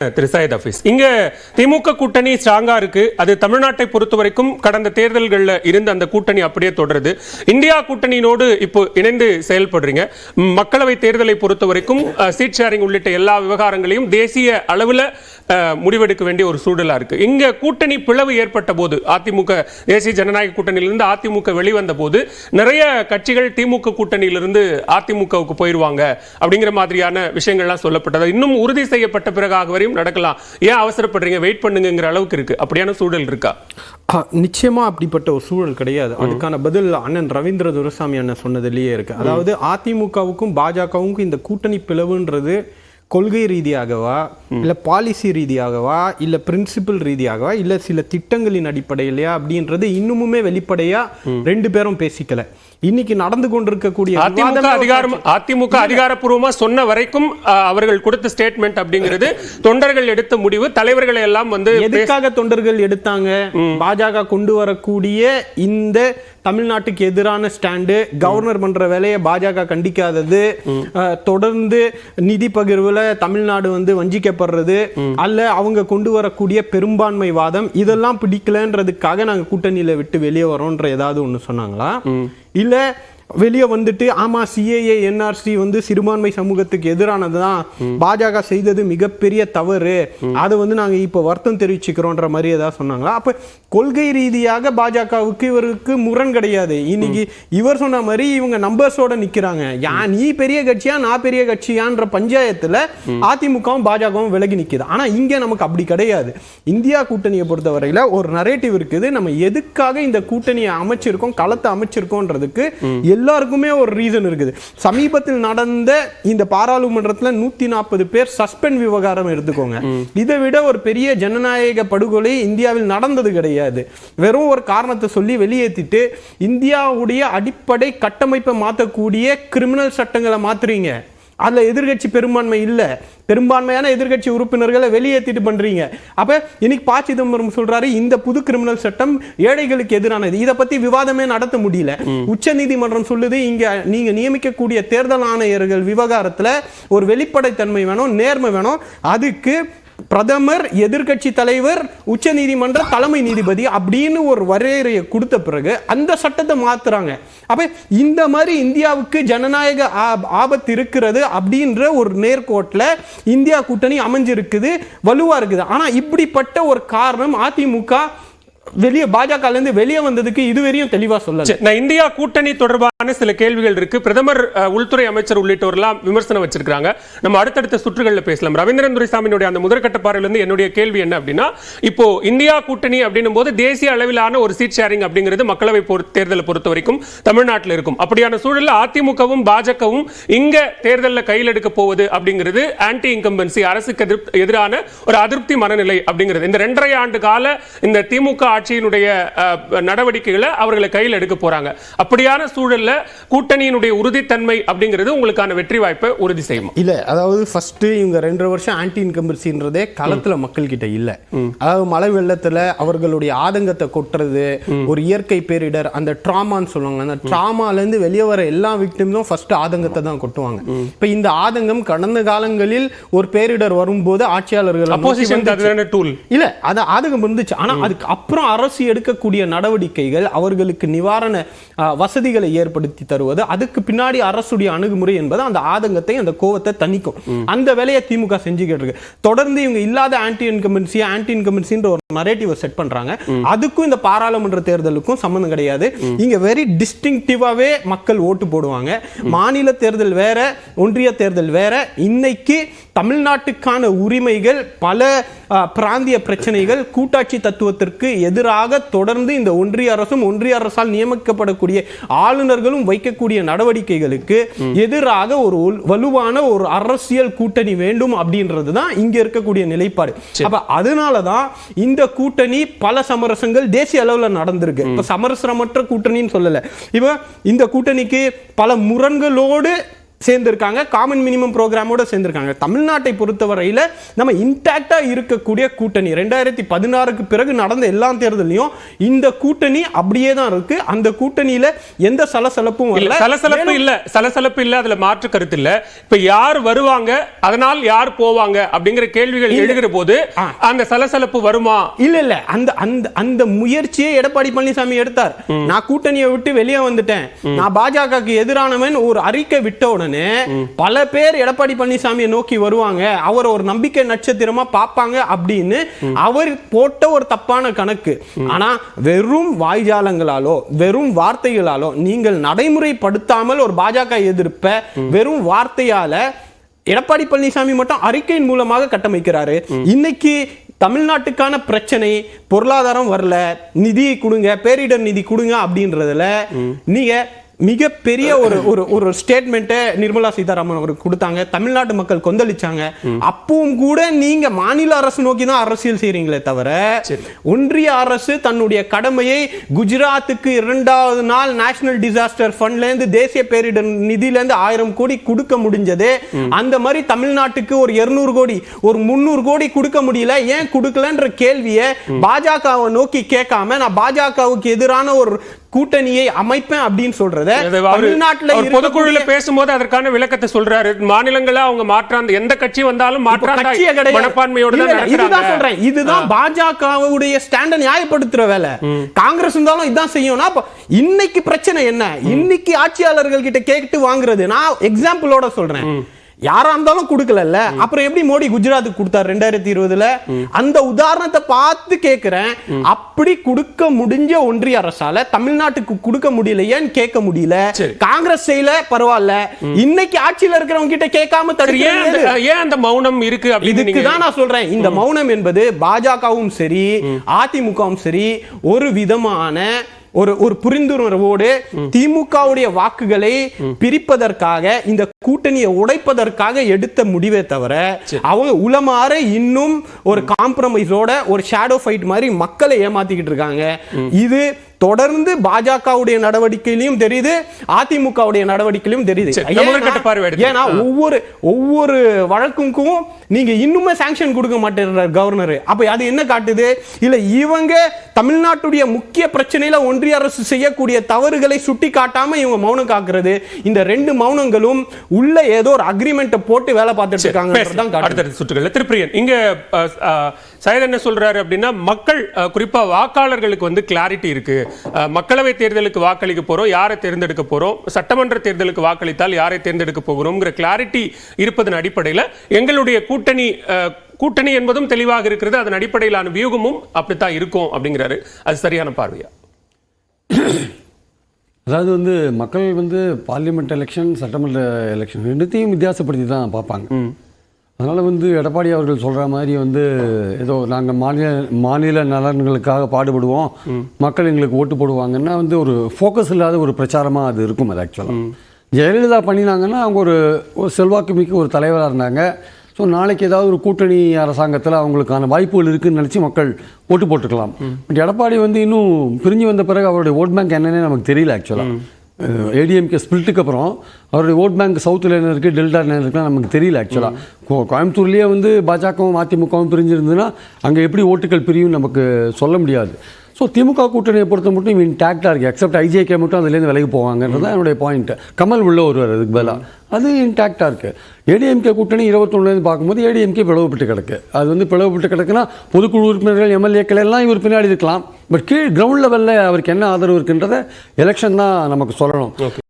திரு சையத் ஹஃபீஸ், இங்க திமுக கூட்டணி ஸ்ட்ராங்கா இருக்கு. அது தமிழ்நாட்டை பொறுத்த வரைக்கும் கடந்த தேர்தல்களில் இருந்த அந்த கூட்டணி அப்படியே தொடருது. இந்தியா கூட்டணியோடு இப்போ இணைந்து செயல்படுறீங்க. மக்களவை தேர்தலை பொறுத்த வரைக்கும் சீட் ஷேரிங் உள்ளிட்ட எல்லா விவகாரங்களையும் தேசிய அளவில் முடிவெடுக்க வேண்டிய ஒரு சூழலா இருக்கு. இங்க கூட்டணி பிளவு ஏற்பட்ட போது, அதிமுக தேசிய ஜனநாயக கூட்டணியிலிருந்து அதிமுக வெளிவந்த போது நிறைய கட்சிகள் திமுக கூட்டணியிலிருந்து அதிமுகவுக்கு போயிருவாங்க அப்படிங்கிற மாதிரியான விஷயங்கள்லாம் சொல்லப்பட்டது. இன்னும் உறுதி செய்யப்பட்ட பிறகாக வரையும் நடக்கலாம். ஏன் அவசரப்படுறீங்க, வெயிட் பண்ணுங்கிற அளவுக்கு இருக்கு. அப்படியான சூழல் இருக்கா? நிச்சயமா அப்படிப்பட்ட ஒரு சூழல் கிடையாது. அதுக்கான பதில் அண்ணன் ரவீந்திர துரைசாமி அண்ணன் சொன்னதுலயே இருக்கு. அதாவது அதிமுகவுக்கும் பாஜகவுக்கும் இந்த கூட்டணி பிளவுன்றது கொள்கை ரீதியாகவா, இல்ல பாலிசி ரீதியாகவா, இல்ல பிரின்சிபல் ரீதியாகவா, இல்ல சில திட்டங்களின் அடிப்படையிலையா அப்படின்றது இன்னுமுமே வெளிப்படையா ரெண்டு பேரும் பேசிக்கல. இன்னைக்கு நடந்து கொண்டிருக்கக்கூடிய அதிமுக அதிகாரப்பூர்வமா சொன்ன வரைக்கும் அவர்கள் கொடுத்த ஸ்டேட்மெண்ட் அப்படிங்கிறது தொண்டர்கள் எடுத்த முடிவு. தலைவர்களை எல்லாம் வந்து எதுக்காக தொண்டர்கள் எடுத்தாங்க? பாஜக கொண்டு வரக்கூடிய இந்த தமிழ்நாட்டுக்கு எதிரான ஸ்டாண்டு, கவர்னர் பண்ற வேலையை பாஜக கண்டிக்காதது, தொடர்ந்து நிதி பகிர்வுல தமிழ்நாடு வந்து வஞ்சிக்கப்படுறது, அல்ல அவங்க கொண்டு வரக்கூடிய பெரும்பான்மை வாதம், இதெல்லாம் பிடிக்கலன்றதுக்காக நாங்க கூட்டணியில விட்டு வெளியே வரோன்ற ஏதாவது ஒண்ணு சொன்னாங்களா? இல்ல வெளியே வந்துட்டு ஆமா சிஏஏ என்ஆர்சி வந்து சிறுபான்மை சமூகத்துக்கு எதிரானதுதான், பாஜக செய்தது மிகப்பெரிய தவறு, அதை வந்து நாங்க இப்ப வருத்தம் தெரிவிச்சுக்கிறோன்ற மாதிரி ஏதாவது சொன்னாங்களா? அப்ப கொள்கை ரீதியாக பாஜகவுக்கு இவருக்கு முரண் கிடையாது. இன்னைக்கு இவர் சொன்ன மாதிரி இவங்க நம்பர்ஸோட நிக்கிறாங்க. நீ பெரிய கட்சியா நான் பெரிய கட்சியான்ற பஞ்சாயத்துல அதிமுகவும் பாஜகவும் விலகி நிக்குது. ஆனா இங்க நமக்கு அப்படி கிடையாது. இந்தியா கூட்டணியை பொறுத்தவரையில ஒரு நரேட்டிவ் இருக்குது. நம்ம எதுக்காக இந்த கூட்டணியை அமைச்சிருக்கோம், களத்தை அமைச்சிருக்கோன்றதுக்கு எல்லாருக்குமே ஒரு ரீசன் இருக்குது. சமீபத்தில் நடந்த இந்த பாராளுமன்றத்தில் 140 பேர் சஸ்பெண்ட் விவகாரம் எடுத்துக்கோங்க. இதை விட ஒரு பெரிய ஜனநாயக படுகொலை இந்தியாவில் நடந்தது கிடையாது. வெறும் ஒரு காரணத்தை சொல்லி வெளியேற்றிட்டு இந்தியாவுடைய அடிப்படை கட்டமைப்பை மாற்றக்கூடிய கிரிமினல் சட்டங்களை மாத்துறீங்க. அதுல எதிர்கட்சி பெரும்பான்மை இல்ல, பெரும்பான்மையான எதிர்கட்சி உறுப்பினர்களை வெளியேற்றிட்டு பண்றீங்க. அப்ப இன்னைக்கு ப. சிதம்பரம் சொல்றாரு இந்த புது கிரிமினல் சட்டம் ஏழைகளுக்கு எதிரானது. இதை பத்தி விவாதமே நடத்த முடியல. உச்ச நீதிமன்றம் சொல்லுது இங்க நீங்க நியமிக்கக்கூடிய தேர்தல் ஆணையர்கள் விவகாரத்துல ஒரு வெளிப்படைத்தன்மை வேணும், நேர்மை வேணும். அதுக்கு பிரதமர், எதிர்கட்சி தலைவர், உச்ச நீதிமன்ற தலைமை நீதிபதி அப்படின்னு ஒரு வரையறையை கொடுத்த பிறகு அந்த சட்டத்தை மாத்துறாங்க. அப்ப இந்த மாதிரி இந்தியாவுக்கு ஜனநாயக ஆபத்து இருக்கிறது அப்படின்ற ஒரு நேர்கோட்டில் இந்தியா கூட்டணி அமைஞ்சிருக்குது, வலுவா இருக்குது. ஆனா இப்படிப்பட்ட ஒரு காரணம் அதிமுக வெளியே பாஜக இருந்து வெளியே வந்ததுக்கு இதுவரையும் தெளிவா சொல்லல. நான் இந்தியா கூட்டணி தொடர்பான சில கேள்விகள் இருக்கு. பிரதமர், உள்துறை அமைச்சர் உள்ளிட்டோர்லாம் விமர்சனம் வச்சிருக்காங்க. நம்ம அடுத்தடுத்த சுற்றுகளில் பேசலாம். ரவீந்திரன் துரைசாமியினுடைய அந்த முதற்கட்ட பார்வையிலிருந்து என்னுடைய கேள்வி என்ன அப்படின்னா, இப்போ இந்தியா கூட்டணி அப்படின்னும் போது தேசிய அளவிலான ஒரு சீட் ஷேரிங் அப்படிங்கிறது மக்களவை தேர்தலை பொறுத்த வரைக்கும் தமிழ்நாட்டில் இருக்கும். அப்படியான சூழலில் அதிமுகவும் பாஜகவும் இங்க தேர்தலில் கையில் எடுக்க போவது அப்படிங்கிறது ஆன்டி இன்கம்பன்சி, அரசுக்கு எதிரான ஒரு அதிருப்தி மனநிலை அப்படிங்கிறது. இந்த 2.5 ஆண்டு கால இந்த திமுக ஆட்சியினுடைய நடவடிக்கைகளை அவர்களை கையில் எடுக்க போறாங்க. அப்படியான சூழல்ல கூட்டணியினுடைய உறுதித்தன்மை அப்படிங்கிறது உங்களுக்கான வெற்றி வாய்ப்பை உறுதி செய்யும் இல்ல? அதாவது ஃபர்ஸ்ட் இவங்க 2.5 வருஷம் ஆன்டி இன்கம்பன்சின்றதே களத்துல மக்கள் கிட்ட இல்ல. அதாவது மழை வெள்ளத்துல அவர்களுடைய ஆதங்கத்தை கொட்டுறது, ஒரு இயற்கை பேரிடர், அந்த ட்ராமான்னு சொல்லுவாங்க, அந்த ட்ராமால இருந்து வெளியே வர எல்லா விக்டிம்ஸும் ஃபர்ஸ்ட் ஆதங்கத்தை தான் கொட்டுவாங்க. இப்ப இந்த ஆதங்கம் கடந்த காலங்களில் ஒரு பேரிடர் வரும்போது ஆட்சியாளர்கள் இல்ல அது ஆதங்கம் இருந்துச்சு. ஆனா அதுக்கு அப்புறம் அரசு எடுக்கக்கூடிய நடவடிக்கைகள், அவர்களுக்கு நிவாரண வசதிகளை ஏற்படுத்தி தருவது, அதுக்கு பின்னாடி அரசுடைய அணுகுமுறை என்பது அந்த ஆதங்கத்தை, அந்த கோவத்தை தணிக்கும். அந்த வேலையை திமுக செஞ்சுக்கிட்டு இருக்கு. தொடர்ந்து இவங்க இல்லாத ஆன்டி இன்கம்பன்சின்ற ஒரு நரேட்டிவ் செட் பண்றாங்க. அதுக்கும் இந்த பாராளுமன்ற தேர்தலுக்கும் சம்பந்தம் கிடையாது. இங்க வெரி டிஸ்டிங்டிவாவே மக்கள் ஓட்டு போடுவாங்க. மாநில தேர்தல் வேற, ஒன்றிய தேர்தல் வேற. இன்னைக்கு தமிழ்நாட்டுக்கான உரிமைகள், பல பிராந்திய பிரச்சனைகள், கூட்டாட்சி தத்துவத்திற்கு எதிராக தொடர்ந்து இந்த ஒன்றிய அரசும் ஒன்றிய அரசால் நியமிக்கப்படக்கூடிய ஆளுநர்களும் வைக்கக்கூடிய நடவடிக்கைகளுக்கு எதிராக ஒரு வலுவான ஒரு அரசியல் கூட்டணி வேண்டும் அப்படின்றதுதான் இங்க இருக்கக்கூடிய நிலைப்பாடு. அப்ப அதனாலதான் இந்த கூட்டணி பல சமரசங்கள் தேசிய அளவில் நடந்திருக்கு. இப்ப சமரசமற்ற கூட்டணின்னு சொல்லல. இப்ப இந்த கூட்டணிக்கு பல முரண்களோடு சேர்ந்திருக்காங்க, காமன் மினிமம் ப்ரோக்ராமோட சேர்ந்திருக்காங்க. தமிழ்நாட்டை பொறுத்தவரையில நம்ம இன்டாக்டா இருக்கக்கூடிய கூட்டணி 2016க்கு பிறகு நடந்த எல்லா தேர்தலையும் இந்த கூட்டணி அப்படியே தான் இருக்கு. அந்த கூட்டணியில எந்த சலசலப்பும் இல்ல. சலசலப்பு இல்ல, அதுல மாற்று கருத்து இல்ல. இப்ப யார் வருவாங்க, அதனால் யார் போவாங்க அப்படிங்கிற கேள்விகள் எழுகிற போது அந்த சலசலப்பு வருமா? இல்ல அந்த முயற்சியை எடப்பாடி பழனிசாமி எடுத்தார். நான் கூட்டணியை விட்டு வெளியே வந்துட்டேன், நான் பாஜகவுக்கு எதிரானவன் ஒரு அறிக்கை விட்ட உடனே பல பேர் எடப்பாடி பழனிசாமியை நோக்கி வருவாங்க, அவர் ஒரு நம்பிக்கை நட்சத்திரமா பார்ப்பாங்க அப்படின்னு அவர் போட்ட ஒரு தப்பான கணக்கு. ஆனா வெறும் வாய்ஜாலங்களாலோ வெறும் வார்த்தைகளாலோ நீங்கள் நடைமுறைப்படுத்தாமல் ஒரு பாஜக எதிர்ப்ப வெறும் வார்த்தையால எடப்பாடி பழனிசாமி மட்டும் அறிக்கையின் மூலமாக கட்டமைக்கிறாரு. இன்னைக்கு தமிழ்நாட்டுக்கான பிரச்சனை பொருளாதாரம் வரல, நிதி கொடுங்க, பேரிடர் நிதி கொடுங்க அப்படின்றதுல நீங்க மிகப்பெரிய ஒரு ஸ்டேட்மெண்ட் நிர்மலா சீதாராமன் அவருக்கு கொடுத்தாங்க. தமிழ்நாட்டு மக்கள் கொந்தளிச்சாங்க. அப்பவும் கூட நீங்க மாநில அரசு நோக்கி தான் அரசியல் செய்றீங்களே தவிர ஒன்றிய அரசு தன்னுடைய கடமையை குஜராத்துக்கு 2வது நாள் நேஷனல் டிசாஸ்டர் ஃபண்ட்ல இருந்து தேசிய பேரிடர் நிதியில இருந்து 1000 கோடி கொடுக்க முடிஞ்சது. அந்த மாதிரி தமிழ்நாட்டுக்கு ஒரு 200 கோடி ஒரு 300 கோடி கொடுக்க முடியல. ஏன் கொடுக்கலன்ற கேள்வியை பாஜகவை நோக்கி கேட்காம நான் பாஜகவுக்கு எதிரான ஒரு கூட்டணியை அமைப்பேன் அப்படின்னு சொல்றத பொதுக்குழுல பேசும்போது அதற்கான விளக்கத்தை சொல்றாரு. மாநிலங்கள அவங்க மாற்றாந்த எந்த கட்சி வந்தாலும் மாற்றாந்த மனப்பான்மையோட தான் நடக்கிறாங்க. இதுதான் பாஜகவுடைய ஸ்டாண்ட நியாயப்படுத்துற வேலை. காங்கிரஸ் இருந்தாலும் இதான் செய்யும்னா இன்னைக்கு பிரச்சனை என்ன? இன்னைக்கு ஆட்சியாளர்கள் கிட்ட கேட்டு வாங்குறது. நான் எக்ஸாம்பிளோட சொல்றேன். யாரா இருந்தாலும் கொடுக்கல, அப்புறம் எப்படி மோடி குஜராத்துக்கு கொடுத்தார் 2020ல? அந்த உதாரணத்தை பார்த்து கேட்கிறேன். அப்படி கொடுக்க முடிஞ்ச ஒன்றிய அரசால தமிழ்நாட்டுக்கு கொடுக்க முடியலையேன்னு கேட்க முடியல. காங்கிரஸ் செய்யல, பரவாயில்ல. இன்னைக்கு ஆட்சியில் இருக்கிறவங்க கிட்ட கேட்காம தடுக்கிறது ஏன் அந்த மௌனம் இருக்கு? இதுக்கு தான் நான் சொல்றேன். இந்த மௌனம் என்பது பாஜகவும் சரி அதிமுகவும் சரி ஒரு விதமான ஒரு புரிந்துணர்வோடு திமுகவுடைய வாக்குகளை பிரிப்பதற்காக இந்த கூட்டணியை உடைப்பதற்காக எடுத்த முடிவே தவிர அவங்க உளமாற இன்னும் ஒரு காம்ப்ரமைஸோட ஒரு ஷேடோ ஃபைட் மாதிரி மக்களை ஏமாத்திக்கிட்டு இருக்காங்க. இது தொடர்ந்து பாஜகவுடைய நடவடிக்கையிலும் தெரியுது, அதிமுகவுடைய நடவடிக்கையிலும் தெரியுது. ஏன்னா ஒவ்வொரு வழக்குக்கும் நீங்க இன்னுமே சாங்ஷன் கொடுக்க மாட்டேங்கிறார் கவர்னர். அப்ப அது என்ன காட்டுது? இல்ல இவங்க தமிழ்நாட்டுடைய முக்கிய பிரச்சனையில ஒன்றிய அரசு செய்யக்கூடிய தவறுகளை சுட்டி காட்டாம இவங்க மௌனம் காக்குறது. இந்த 2 மௌனங்களும் உள்ள ஏதோ ஒரு அக்ரிமெண்ட் போட்டு வேலை பார்த்துட்டு இருக்காங்க. அடுத்த சுற்றுகள் திருப்பிரியன் இங்க சையத் என்ன சொல்றாரு அப்படின்னா, மக்கள் குறிப்பா வாக்காளர்களுக்கு வந்து கிளாரிட்டி இருக்கு. மக்களவை தேர்தலுக்கு வாக்களிக்க போறோம், யாரை தேர்ந்தெடுக்க போறோம், சட்டமன்ற தேர்தலுக்கு வாக்களித்தால் யாரை தேர்ந்தெடுக்க போகிறோம்ங்கிற கிளாரிட்டி இருப்பதன் அடிப்படையில் எங்களுடைய கூட்டணி என்பதும் தெளிவாக இருக்கிறது. அதன் அடிப்படையிலான வியூகமும் அப்படித்தான் இருக்கும் அப்படிங்கிறாரு. அது சரியான பார்வையா? அதாவது வந்து மக்கள் வந்து பார்லிமெண்ட் எலெக்ஷன் சட்டமன்ற எலெக்ஷன் ரெண்டுத்தையும் வித்தியாசப்படுத்தி தான் பார்ப்பாங்க. அதனால் வந்து எடப்பாடி அவர்கள் சொல்கிற மாதிரி வந்து ஏதோ நாங்கள் மாநில நலன்களுக்காக பாடுபடுவோம், மக்கள் எங்களுக்கு ஓட்டு போடுவாங்கன்னா வந்து ஒரு ஃபோக்கஸ் இல்லாத ஒரு பிரச்சாரமாக அது இருக்கும். அது ஆக்சுவலாக ஜெயலலிதா பண்ணினாங்கன்னா அவங்க ஒரு செல்வாக்கு மிக்க ஒரு தலைவராக இருந்தாங்க. ஸோ நாளைக்கு ஏதாவது ஒரு கூட்டணி அரசாங்கத்தில் அவங்களுக்கான வாய்ப்புகள் இருக்குதுன்னு நினச்சி மக்கள் ஓட்டு போட்டுக்கலாம். பட் எடப்பாடி வந்து இன்னும் பிரிஞ்சு வந்த பிறகு அவருடைய ஓட் பேங்க் என்னன்னே நமக்கு தெரியல. ஆக்சுவலாக ஏடிஎம்கே ஸ்பிளிட்டுக்கு அப்புறம் அவருடைய ஓட் பேங்க் சவுத்தில் என்ன இருக்குது, டெல்டா என்ன இருக்குன்னா நமக்கு தெரியல. ஆக்சுவலாக கோயம்புத்தூர்லேயே வந்து பாஜகவும் அதிமுகவும் பிரிஞ்சிருந்ததுன்னா அங்கே எப்படி ஓட்டுகள் பிரியும் நமக்கு சொல்ல முடியாது. ஸோ திமுக கூட்டணியை பொறுத்த மட்டும் இன்டாக்டாக இருக்குது. எக்ஸப்ட் ஐஜேகே மட்டும் அதுலேருந்து விலகி போவாங்கன்றது தான் என்னுடைய பாயிண்ட். கமல் உள்ள ஒருவர் அதுக்கு பதிலாக அது இன்டாக்டாக இருக்குது. ஏடிஎம்கே கூட்டணி 21 பார்க்கும்போது ஏடிஎம்கே பிளவுபட்டு கிடக்கு. அது வந்து பிளவுபட்டு கிடக்குன்னா பொதுக்குழு உறுப்பினர்கள் எம்எல்ஏக்கள் எல்லாம் இவர் பின்னாடி இருக்கலாம். பட் கீழ் கிரவுண்ட் லெவலில் அவருக்கு என்ன ஆதரவு இருக்குன்றதை எலெக்ஷன் தான் நமக்கு சொல்லணும்.